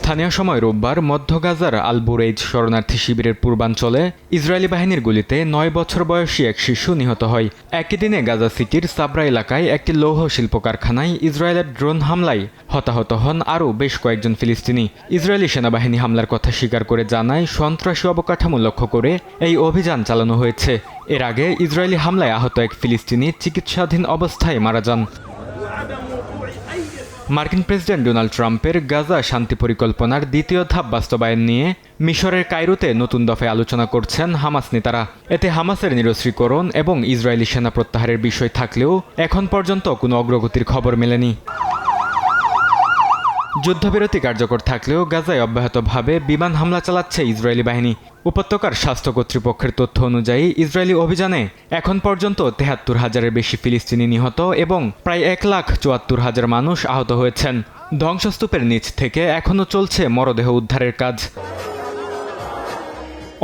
স্থানীয় সময় রোববার মধ্য গাজার আল বুরেইজ শরণার্থী শিবিরের পূর্বাঞ্চলে ইসরায়েলি বাহিনীর গুলিতে ৯ বছর বয়সী এক শিশু নিহত হয়। একই দিনে গাজা সিটির সাবরা এলাকায় একটি লৌহ শিল্প কারখানায় ইসরায়েলের ড্রোন হামলায় হতাহত হন আরও বেশ কয়েকজন ফিলিস্তিনি। ইসরায়েলি সেনাবাহিনী হামলার কথা স্বীকার করে জানায়, সন্ত্রাসী অবকাঠামো লক্ষ্য করে এই অভিযান চালানো হয়েছে। এর আগে ইসরায়েলি হামলায় আহত এক ফিলিস্তিনি চিকিৎসাধীন অবস্থায় মারা যান। মার্কিন প্রেসিডেন্ট ডোনাল্ড ট্রাম্পের গাজা শান্তি পরিকল্পনার দ্বিতীয় ধাপ বাস্তবায়ন নিয়ে মিশরের কায়রোতে নতুন দফায় আলোচনা করছেন হামাস নেতারা। এতে হামাসের নিরস্ত্রীকরণ এবং ইসরায়েলি সেনা প্রত্যাহারের বিষয় থাকলেও এখন পর্যন্ত কোনো অগ্রগতির খবর মেলেনি। যুদ্ধবিরতি কার্যকর থাকলেও গাজায় অব্যাহতভাবে বিমান হামলা চালাচ্ছে ইসরায়েলি বাহিনী। উপত্যকার স্বাস্থ্য কর্তৃপক্ষের তথ্য অনুযায়ী ইসরায়েলি অভিযানে এখন পর্যন্ত ৭৩,০০০-এর বেশি ফিলিস্তিনি নিহত এবং প্রায় ১,৭৪,০০০ মানুষ আহত হয়েছেন। ধ্বংসস্তূপের নিচ থেকে এখনও চলছে মরদেহ উদ্ধারের কাজ।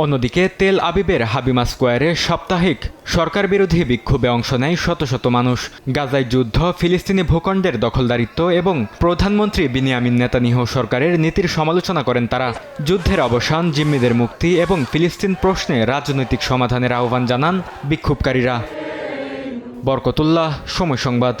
অন্যদিকে তেল আবিবের হাবিমা স্কোয়ারে সাপ্তাহিক সরকার বিরোধী বিক্ষোভে অংশ নেয় শত শত মানুষ। গাজায় যুদ্ধ, ফিলিস্তিনি ভূখণ্ডের দখলদারিত্ব এবং প্রধানমন্ত্রী বিনিয়ামিন নেতানিয়াহু সরকারের নীতির সমালোচনা করেন তারা। যুদ্ধের অবসান, জিম্মিদের মুক্তি এবং ফিলিস্তিন প্রশ্নে রাজনৈতিক সমাধানের আহ্বান জানান বিক্ষোভকারীরা। বরকতুল্লাহ, সময় সংবাদ।